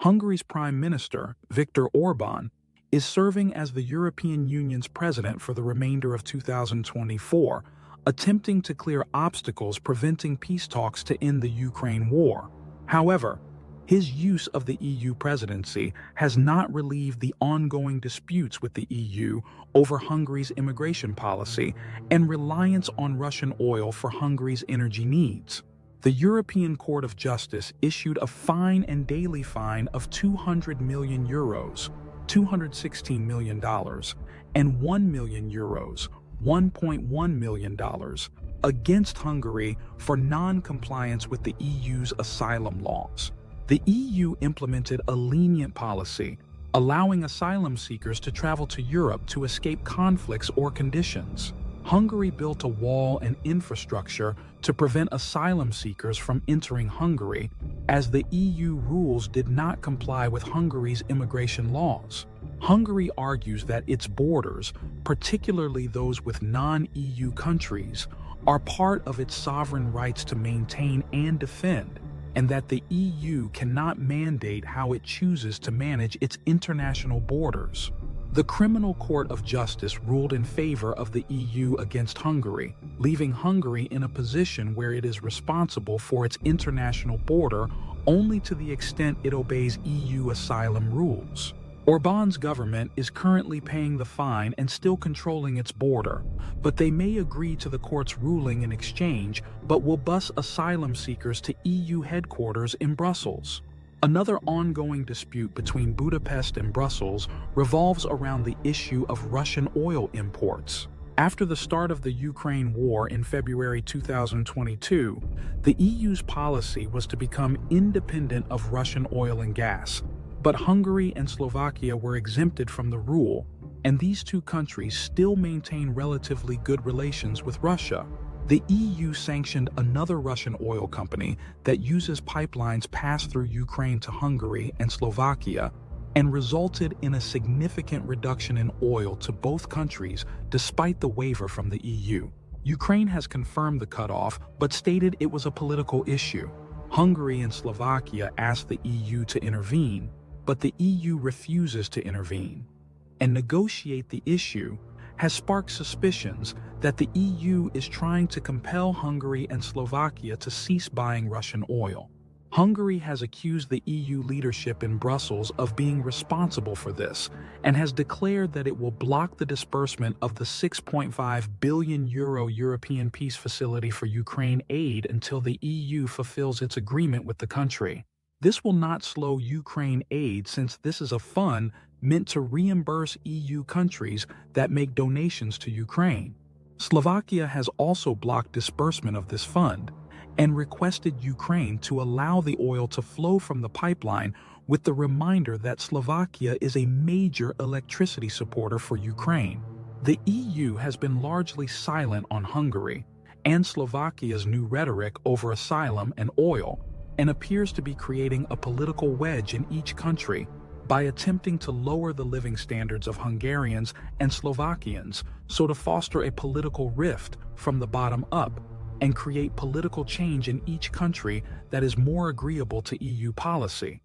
Hungary's Prime Minister, Viktor Orban, is serving as the European Union's president for the remainder of 2024, attempting to clear obstacles preventing peace talks to end the Ukraine war. However, his use of the EU presidency has not relieved the ongoing disputes with the EU over Hungary's immigration policy and reliance on Russian oil for Hungary's energy needs. The European Court of Justice issued a fine and daily fine of €200 million, $216 million, and €1 million, $1.1 million, against Hungary for non-compliance with the EU's asylum laws. The EU implemented a lenient policy, allowing asylum seekers to travel to Europe to escape conflicts or conditions. Hungary built a wall and infrastructure to prevent asylum seekers from entering Hungary, as the EU rules did not comply with Hungary's immigration laws. Hungary argues that its borders, particularly those with non-EU countries, are part of its sovereign rights to maintain and defend, and that the EU cannot mandate how it chooses to manage its international borders. The Criminal Court of Justice ruled in favor of the EU against Hungary, leaving Hungary in a position where it is responsible for its international border only to the extent it obeys EU asylum rules. Orban's government is currently paying the fine and still controlling its border, but they may agree to the court's ruling in exchange, but will bus asylum seekers to EU headquarters in Brussels. Another ongoing dispute between Budapest and Brussels revolves around the issue of Russian oil imports. After the start of the Ukraine war in February 2022, the EU's policy was to become independent of Russian oil and gas, but Hungary and Slovakia were exempted from the rule, and these two countries still maintain relatively good relations with Russia. The EU sanctioned another Russian oil company that uses pipelines passed through Ukraine to Hungary and Slovakia, and resulted in a significant reduction in oil to both countries despite the waiver from the EU. Ukraine has confirmed the cutoff but stated it was a political issue. Hungary and Slovakia asked the EU to intervene, but the EU refuses to intervene. And negotiate the issue has sparked suspicions that the EU is trying to compel Hungary and Slovakia to cease buying Russian oil. Hungary has accused the EU leadership in Brussels of being responsible for this and has declared that it will block the disbursement of the €6.5 billion European Peace Facility for Ukraine aid until the EU fulfills its agreement with the country. This will not slow Ukraine aid, since this is a fund meant to reimburse EU countries that make donations to Ukraine. Slovakia has also blocked disbursement of this fund and requested Ukraine to allow the oil to flow from the pipeline, with the reminder that Slovakia is a major electricity supporter for Ukraine. The EU has been largely silent on Hungary and Slovakia's new rhetoric over asylum and oil, and appears to be creating a political wedge in each country by attempting to lower the living standards of Hungarians and Slovakians so to foster a political rift from the bottom up and create political change in each country that is more agreeable to EU policy.